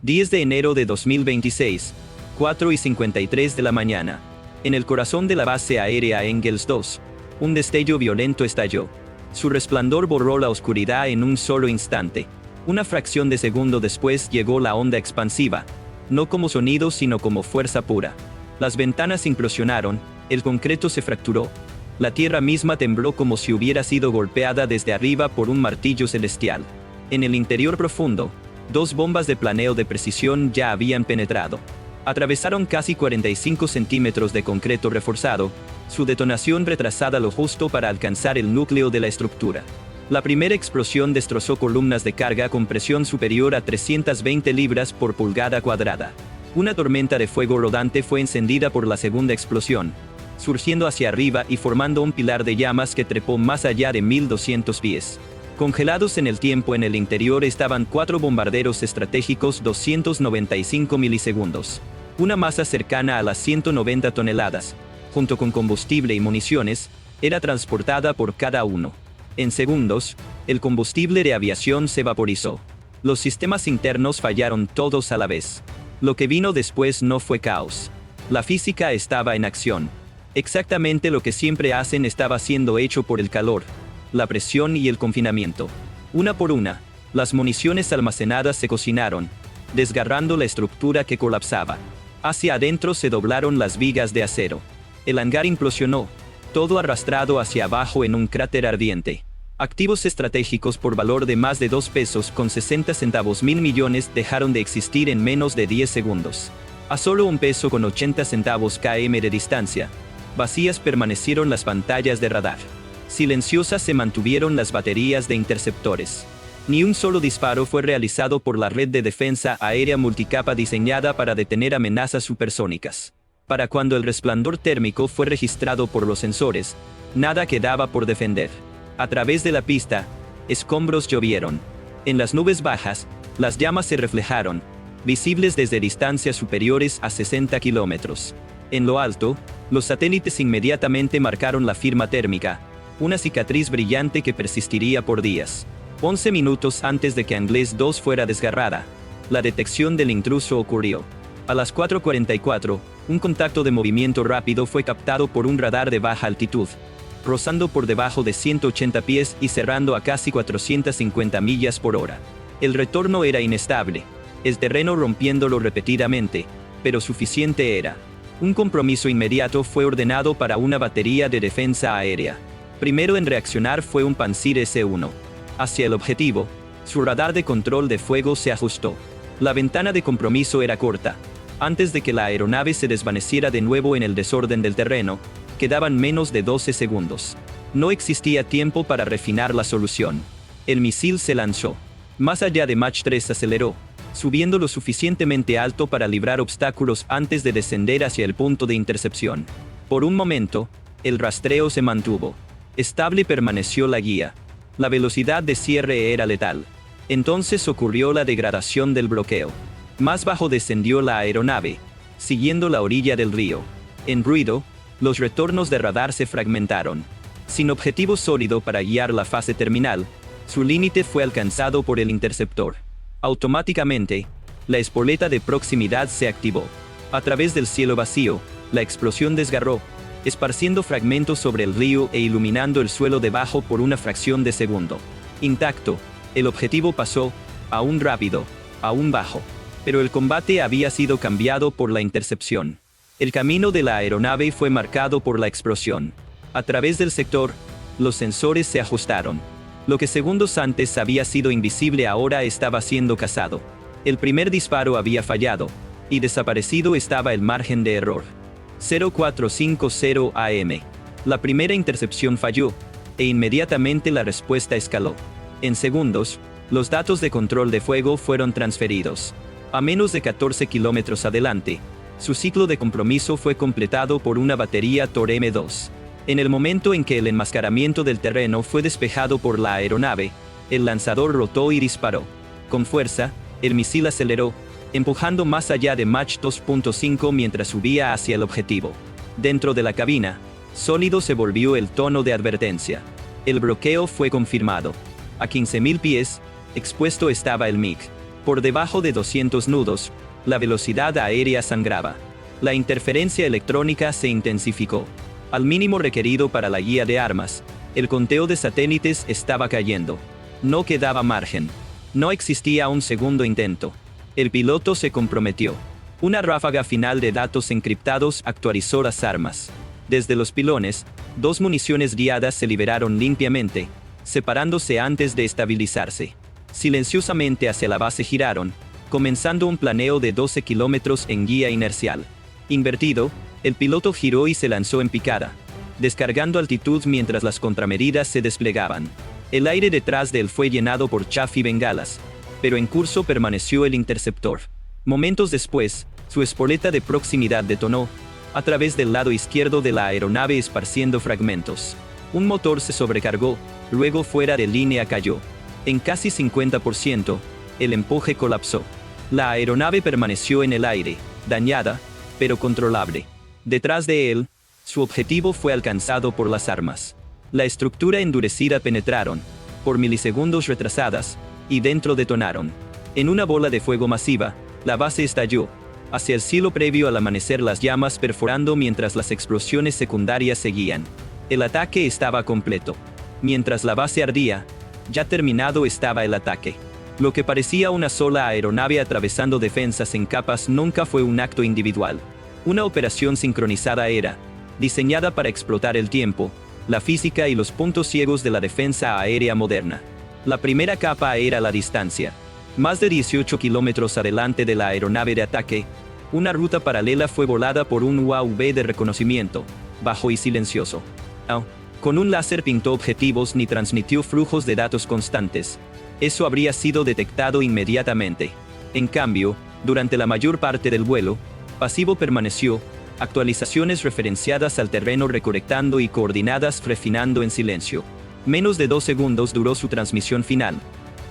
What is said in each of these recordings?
10 de enero de 2026, 4:53 de la mañana. En el corazón de la base aérea Engels 2, un destello violento estalló. Su resplandor borró la oscuridad en un solo instante. Una fracción de segundo después llegó la onda expansiva, no como sonido sino como fuerza pura. Las ventanas implosionaron, el concreto se fracturó. La tierra misma tembló como si hubiera sido golpeada desde arriba por un martillo celestial. En el interior profundo, 2 bombas de planeo de precisión ya habían penetrado. Atravesaron casi 45 centímetros de concreto reforzado, su detonación retrasada lo justo para alcanzar el núcleo de la estructura. La primera explosión destrozó columnas de carga con presión superior a 320 libras por pulgada cuadrada. Una tormenta de fuego rodante fue encendida por la segunda explosión, surgiendo hacia arriba y formando un pilar de llamas que trepó más allá de 1200 pies. Congelados en el tiempo en el interior estaban 4 bombarderos estratégicos 295 milisegundos. Una masa cercana a las 190 toneladas, junto con combustible y municiones, era transportada por cada uno. En segundos, el combustible de aviación se vaporizó. Los sistemas internos fallaron todos a la vez. Lo que vino después no fue caos. La física estaba en acción. Exactamente lo que siempre hacen estaba siendo hecho por el calor, la presión y el confinamiento. Una por una, las municiones almacenadas se cocinaron, desgarrando la estructura que colapsaba. Hacia adentro se doblaron las vigas de acero. El hangar implosionó, todo arrastrado hacia abajo en un cráter ardiente. Activos estratégicos por valor de más de 2 pesos con 60 centavos mil millones dejaron de existir en menos de 10 segundos. A solo 1 peso con 80 centavos km de distancia, vacías permanecieron las pantallas de radar. Silenciosas se mantuvieron las baterías de interceptores. Ni un solo disparo fue realizado por la red de defensa aérea multicapa diseñada para detener amenazas supersónicas. Para cuando el resplandor térmico fue registrado por los sensores, nada quedaba por defender. A través de la pista, escombros llovieron. En las nubes bajas, las llamas se reflejaron, visibles desde distancias superiores a 60 kilómetros. En lo alto, los satélites inmediatamente marcaron la firma térmica, una cicatriz brillante que persistiría por días. 11 minutos antes de que Engels 2 fuera desgarrada, la detección del intruso ocurrió. A las 4:44, un contacto de movimiento rápido fue captado por un radar de baja altitud, rozando por debajo de 180 pies y cerrando a casi 450 millas por hora. El retorno era inestable, el terreno rompiéndolo repetidamente, pero suficiente era. Un compromiso inmediato fue ordenado para una batería de defensa aérea. Primero en reaccionar fue un Panzir S-1. Hacia el objetivo, su radar de control de fuego se ajustó. La ventana de compromiso era corta. Antes de que la aeronave se desvaneciera de nuevo en el desorden del terreno, quedaban menos de 12 segundos. No existía tiempo para refinar la solución. El misil se lanzó. Más allá de Mach 3 aceleró, subiendo lo suficientemente alto para librar obstáculos antes de descender hacia el punto de intercepción. Por un momento, el rastreo se mantuvo. Estable permaneció la guía. La velocidad de cierre era letal. Entonces ocurrió la degradación del bloqueo. Más bajo descendió la aeronave, siguiendo la orilla del río. En ruido, los retornos de radar se fragmentaron. Sin objetivo sólido para guiar la fase terminal, su límite fue alcanzado por el interceptor. Automáticamente, la espoleta de proximidad se activó. A través del cielo vacío, la explosión desgarró, esparciendo fragmentos sobre el río e iluminando el suelo debajo por una fracción de segundo. Intacto, el objetivo pasó, aún rápido, aún bajo. Pero el combate había sido cambiado por la intercepción. El camino de la aeronave fue marcado por la explosión. A través del sector, los sensores se ajustaron. Lo que segundos antes había sido invisible ahora estaba siendo cazado. El primer disparo había fallado, y desaparecido estaba el margen de error. 0450 AM. La primera intercepción falló, e inmediatamente la respuesta escaló. En segundos, los datos de control de fuego fueron transferidos. A menos de 14 kilómetros adelante, su ciclo de compromiso fue completado por una batería Tor M2. En el momento en que el enmascaramiento del terreno fue despejado por la aeronave, el lanzador rotó y disparó. Con fuerza, el misil aceleró, empujando más allá de Mach 2.5 mientras subía hacia el objetivo. Dentro de la cabina, sólido se volvió el tono de advertencia. El bloqueo fue confirmado. A 15.000 pies, expuesto estaba el MiG. Por debajo de 200 nudos, la velocidad aérea sangraba. La interferencia electrónica se intensificó. Al mínimo requerido para la guía de armas, el conteo de satélites estaba cayendo. No quedaba margen. No existía un segundo intento. El piloto se comprometió. Una ráfaga final de datos encriptados actualizó las armas. Desde los pilones, 2 municiones guiadas se liberaron limpiamente, separándose antes de estabilizarse. Silenciosamente hacia la base giraron, comenzando un planeo de 12 kilómetros en guía inercial. Invertido, el piloto giró y se lanzó en picada, descargando altitud mientras las contramedidas se desplegaban. El aire detrás de él fue llenado por chaff y bengalas, pero en curso permaneció el interceptor. Momentos después, su espoleta de proximidad detonó, a través del lado izquierdo de la aeronave esparciendo fragmentos. Un motor se sobrecargó, luego fuera de línea cayó. En casi 50%, el empuje colapsó. La aeronave permaneció en el aire, dañada, pero controlable. Detrás de él, su objetivo fue alcanzado por las armas. La estructura endurecida penetraron, por milisegundos retrasadas, y dentro detonaron. En una bola de fuego masiva, la base estalló. Hacia el cielo previo al amanecer las llamas perforando mientras las explosiones secundarias seguían. El ataque estaba completo. Mientras la base ardía, ya terminado estaba el ataque. Lo que parecía una sola aeronave atravesando defensas en capas nunca fue un acto individual. Una operación sincronizada era, diseñada para explotar el tiempo, la física y los puntos ciegos de la defensa aérea moderna. La primera capa era la distancia. Más de 18 kilómetros adelante de la aeronave de ataque, una ruta paralela fue volada por un UAV de reconocimiento, bajo y silencioso. Con un láser pintó objetivos ni transmitió flujos de datos constantes. Eso habría sido detectado inmediatamente. En cambio, durante la mayor parte del vuelo, pasivo permaneció, actualizaciones referenciadas al terreno recolectando y coordinadas refinando en silencio. Menos de 2 segundos duró su transmisión final.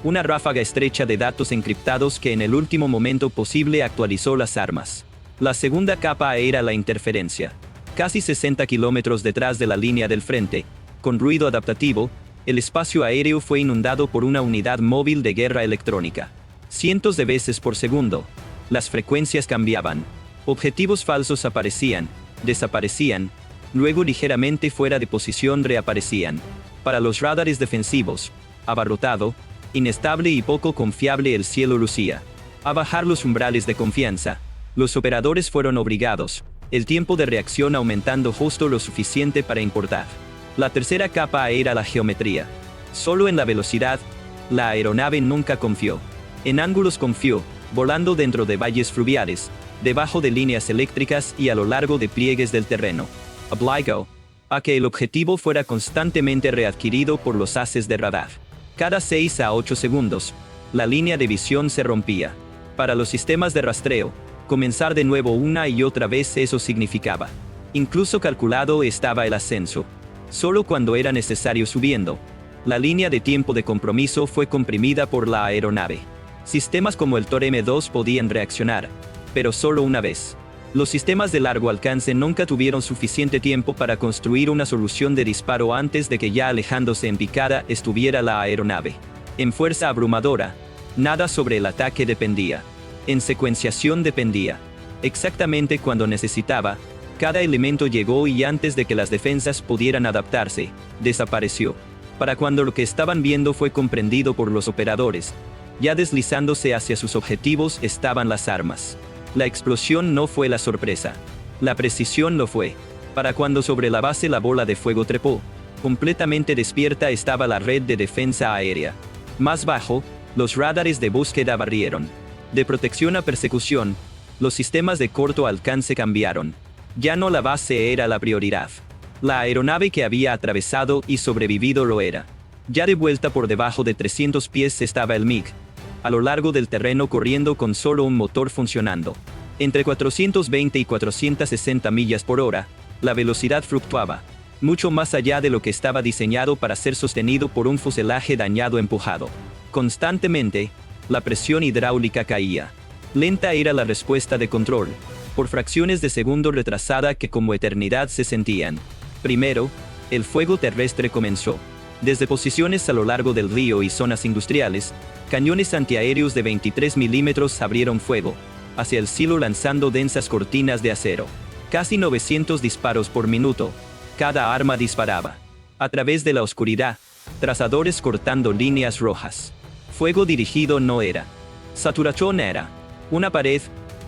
Una ráfaga estrecha de datos encriptados que en el último momento posible actualizó las armas. La segunda capa era la interferencia. Casi 60 kilómetros detrás de la línea del frente, con ruido adaptativo, el espacio aéreo fue inundado por una unidad móvil de guerra electrónica. Cientos de veces por segundo, las frecuencias cambiaban. Objetivos falsos aparecían, desaparecían, luego ligeramente fuera de posición reaparecían. Para los radares defensivos, abarrotado, inestable y poco confiable el cielo lucía. A bajar los umbrales de confianza, los operadores fueron obligados, el tiempo de reacción aumentando justo lo suficiente para importar. La tercera capa era la geometría. Solo en la velocidad, la aeronave nunca confió. En ángulos confió, volando dentro de valles fluviales, debajo de líneas eléctricas y a lo largo de pliegues del terreno. Obligó a que el objetivo fuera constantemente readquirido por los haces de radar. Cada 6 a 8 segundos, la línea de visión se rompía. Para los sistemas de rastreo, comenzar de nuevo una y otra vez eso significaba. Incluso calculado estaba el ascenso. Solo cuando era necesario subiendo, la línea de tiempo de compromiso fue comprimida por la aeronave. Sistemas como el Tor M2 podían reaccionar, pero solo una vez. Los sistemas de largo alcance nunca tuvieron suficiente tiempo para construir una solución de disparo antes de que ya alejándose en picada estuviera la aeronave. En fuerza abrumadora, nada sobre el ataque dependía. En secuenciación dependía. Exactamente cuando necesitaba, cada elemento llegó y antes de que las defensas pudieran adaptarse, desapareció. Para cuando lo que estaban viendo fue comprendido por los operadores, ya deslizándose hacia sus objetivos estaban las armas. La explosión no fue la sorpresa. La precisión lo fue. Para cuando sobre la base la bola de fuego trepó, completamente despierta estaba la red de defensa aérea. Más bajo, los radares de búsqueda barrieron. De protección a persecución, los sistemas de corto alcance cambiaron. Ya no la base era la prioridad. La aeronave que había atravesado y sobrevivido lo era. Ya de vuelta por debajo de 300 pies estaba el MiG, a lo largo del terreno corriendo con solo un motor funcionando. Entre 420 y 460 millas por hora, la velocidad fluctuaba, mucho más allá de lo que estaba diseñado para ser sostenido por un fuselaje dañado empujado. Constantemente, la presión hidráulica caía. Lenta era la respuesta de control, por fracciones de segundo retrasada que como eternidad se sentían. Primero, el fuego terrestre comenzó. Desde posiciones a lo largo del río y zonas industriales, Cañones antiaéreos de 23 milímetros abrieron fuego hacia el cielo lanzando densas cortinas de acero. Casi 900 disparos por minuto. Cada arma disparaba. A través de la oscuridad, trazadores cortando líneas rojas. Fuego dirigido no era. Saturación era. Una pared,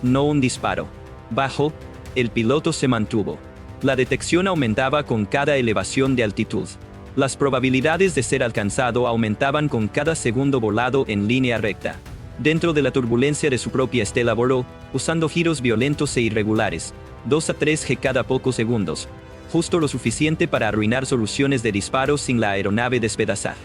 no un disparo. Bajo, el piloto se mantuvo. La detección aumentaba con cada elevación de altitud. Las probabilidades de ser alcanzado aumentaban con cada segundo volado en línea recta. Dentro de la turbulencia de su propia estela voló, usando giros violentos e irregulares, 2 a 3 G cada pocos segundos, justo lo suficiente para arruinar soluciones de disparo sin la aeronave despedazar.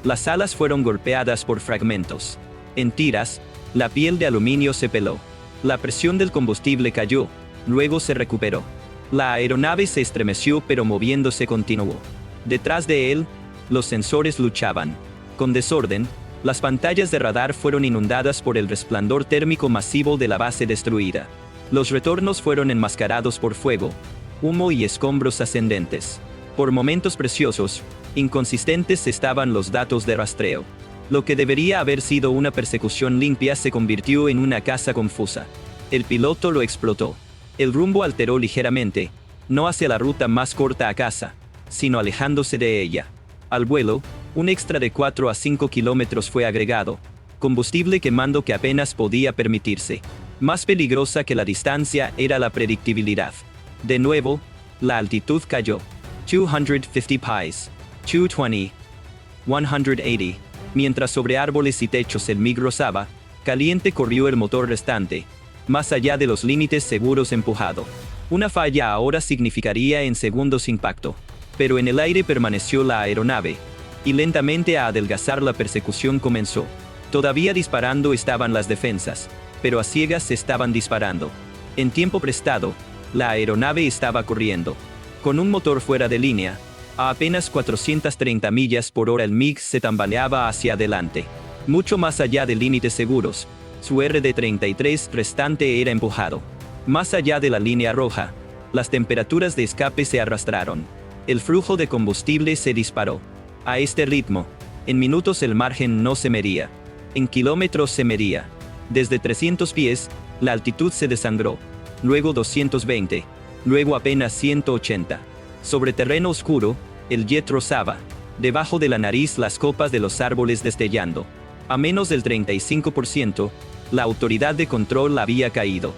Las alas fueron golpeadas por fragmentos. En tiras, la piel de aluminio se peló. La presión del combustible cayó, luego se recuperó. La aeronave se estremeció pero moviéndose continuó. Detrás de él, los sensores luchaban. Con desorden, las pantallas de radar fueron inundadas por el resplandor térmico masivo de la base destruida. Los retornos fueron enmascarados por fuego, humo y escombros ascendentes. Por momentos preciosos, inconsistentes estaban los datos de rastreo. Lo que debería haber sido una persecución limpia se convirtió en una caza confusa. El piloto lo explotó. El rumbo alteró ligeramente, no hacia la ruta más corta a casa, sino alejándose de ella. Al vuelo, un extra de 4 a 5 kilómetros fue agregado, combustible quemando que apenas podía permitirse. Más peligrosa que la distancia era la predictibilidad. De nuevo, la altitud cayó. 250 pies, 220, 180. Mientras sobre árboles y techos el MiG rozaba, caliente corrió el motor restante, más allá de los límites seguros empujado. Una falla ahora significaría en segundos impacto. Pero en el aire permaneció la aeronave, y lentamente a adelgazar la persecución comenzó. Todavía disparando estaban las defensas, pero a ciegas estaban disparando. En tiempo prestado, la aeronave estaba corriendo. Con un motor fuera de línea, a apenas 430 millas por hora el MiG se tambaleaba hacia adelante. Mucho más allá de límites seguros, su RD-33 restante era empujado. Más allá de la línea roja, las temperaturas de escape se arrastraron. El flujo de combustible se disparó. A este ritmo, en minutos el margen no se medía. En kilómetros se medía. Desde 300 pies, la altitud se desangró. Luego 220. Luego apenas 180. Sobre terreno oscuro, el jet rozaba. Debajo de la nariz las copas de los árboles destellando. A menos del 35%, la autoridad de control había caído.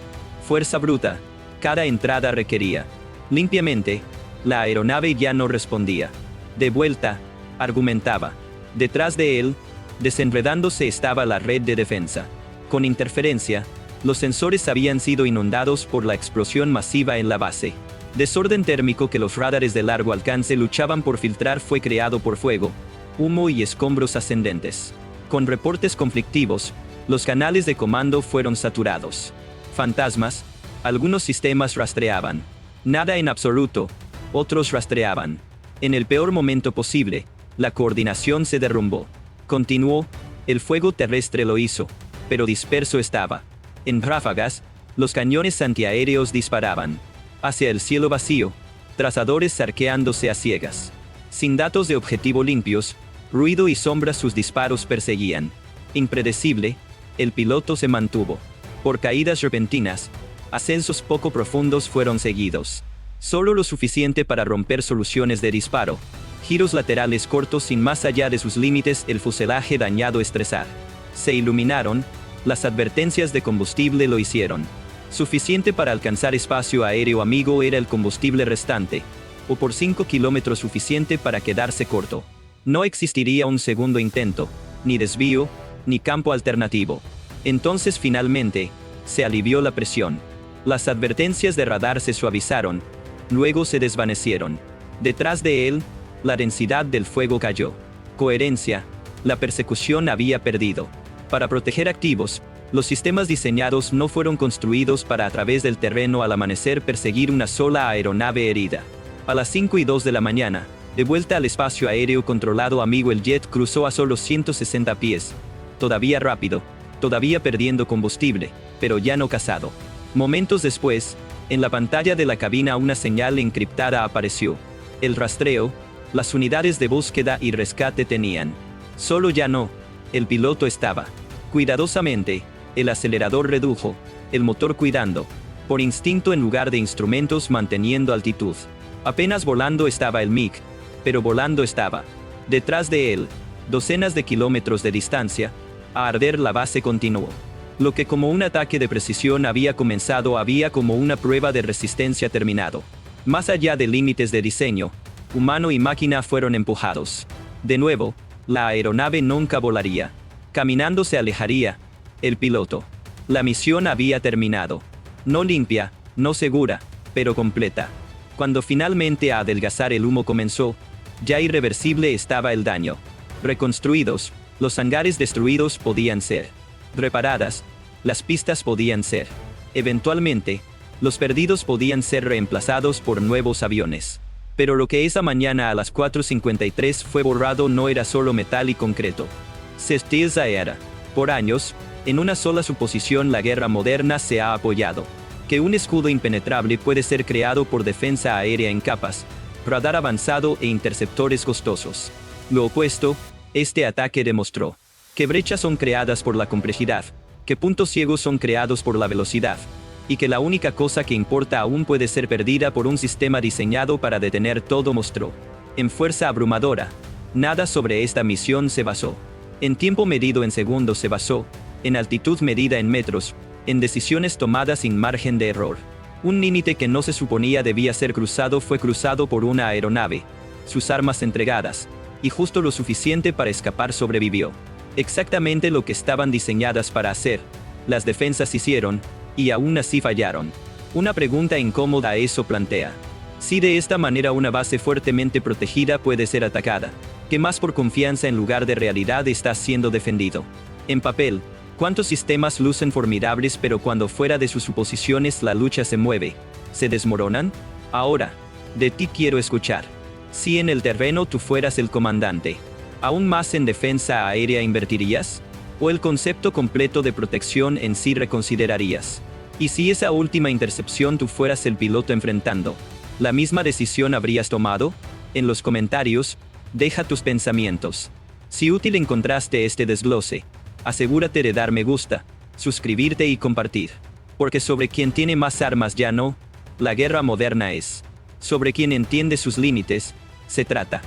Fuerza bruta. Cada entrada requería. Limpiamente, la aeronave ya no respondía. De vuelta, argumentaba. Detrás de él, desenredándose estaba la red de defensa. Con interferencia, los sensores habían sido inundados por la explosión masiva en la base. Desorden térmico que los radares de largo alcance luchaban por filtrar fue creado por fuego, humo y escombros ascendentes. Con reportes conflictivos, los canales de comando fueron saturados. Fantasmas, algunos sistemas rastreaban. Nada en absoluto, otros rastreaban. En el peor momento posible, la coordinación se derrumbó. Continuó, el fuego terrestre lo hizo, pero disperso estaba. En ráfagas, los cañones antiaéreos disparaban. Hacia el cielo vacío, trazadores arqueándose a ciegas. Sin datos de objetivo limpios, ruido y sombra sus disparos perseguían. Impredecible, el piloto se mantuvo. Por caídas repentinas, ascensos poco profundos fueron seguidos. Solo lo suficiente para romper soluciones de disparo. Giros laterales cortos sin más allá de sus límites, el fuselaje dañado estresar. Se iluminaron, las advertencias de combustible lo hicieron. Suficiente para alcanzar espacio aéreo amigo era el combustible restante, o por 5 kilómetros suficiente para quedarse corto. No existiría un segundo intento, ni desvío, ni campo alternativo. Entonces finalmente, se alivió la presión. Las advertencias de radar se suavizaron, luego se desvanecieron. Detrás de él, la densidad del fuego cayó. Coherencia, la persecución había perdido. Para proteger activos, los sistemas diseñados no fueron construidos para a través del terreno al amanecer perseguir una sola aeronave herida. A las 5:02 de la mañana, de vuelta al espacio aéreo controlado amigo el jet cruzó a solo 160 pies. Todavía rápido, todavía perdiendo combustible, pero ya no cazado. Momentos después, en la pantalla de la cabina una señal encriptada apareció. El rastreo, las unidades de búsqueda y rescate tenían. Solo ya no. El piloto estaba. Cuidadosamente, el acelerador redujo, el motor cuidando. Por instinto en lugar de instrumentos manteniendo altitud. Apenas volando estaba el MiG, pero volando estaba. Detrás de él, docenas de kilómetros de distancia, a arder la base continuó. Lo que como un ataque de precisión había comenzado había como una prueba de resistencia terminado. Más allá de límites de diseño, humano y máquina fueron empujados. De nuevo, la aeronave nunca volaría. Caminando se alejaría. El piloto. La misión había terminado. No limpia, no segura, pero completa. Cuando finalmente a adelgazar el humo comenzó, ya irreversible estaba el daño. Reconstruidos, los hangares destruidos podían ser reparadas, las pistas podían ser. Eventualmente, los perdidos podían ser reemplazados por nuevos aviones. Pero lo que esa mañana a las 4:53 fue borrado no era solo metal y concreto. Certeza era. Por años, en una sola suposición la guerra moderna se ha apoyado. Que un escudo impenetrable puede ser creado por defensa aérea en capas, radar avanzado e interceptores costosos. Lo opuesto, este ataque demostró. Que brechas son creadas por la complejidad, que puntos ciegos son creados por la velocidad, y que la única cosa que importa aún puede ser perdida por un sistema diseñado para detener todo mostró. En fuerza abrumadora, nada sobre esta misión se basó. En tiempo medido en segundos se basó, en altitud medida en metros, en decisiones tomadas sin margen de error. Un límite que no se suponía debía ser cruzado fue cruzado por una aeronave, sus armas entregadas, y justo lo suficiente para escapar sobrevivió. Exactamente lo que estaban diseñadas para hacer, las defensas hicieron, y aún así fallaron. Una pregunta incómoda eso plantea. Si de esta manera una base fuertemente protegida puede ser atacada, ¿qué más por confianza en lugar de realidad está siendo defendido? En papel, ¿cuántos sistemas lucen formidables pero cuando fuera de sus suposiciones la lucha se mueve? ¿Se desmoronan? Ahora, de ti quiero escuchar. Si en el terreno tú fueras el comandante, ¿aún más en defensa aérea invertirías? ¿O el concepto completo de protección en sí reconsiderarías? Y si esa última intercepción tú fueras el piloto enfrentando, ¿la misma decisión habrías tomado? En los comentarios, deja tus pensamientos. Si útil encontraste este desglose, asegúrate de dar me gusta, suscribirte y compartir. Porque sobre quien tiene más armas ya no, la guerra moderna es. Sobre quien entiende sus límites, se trata.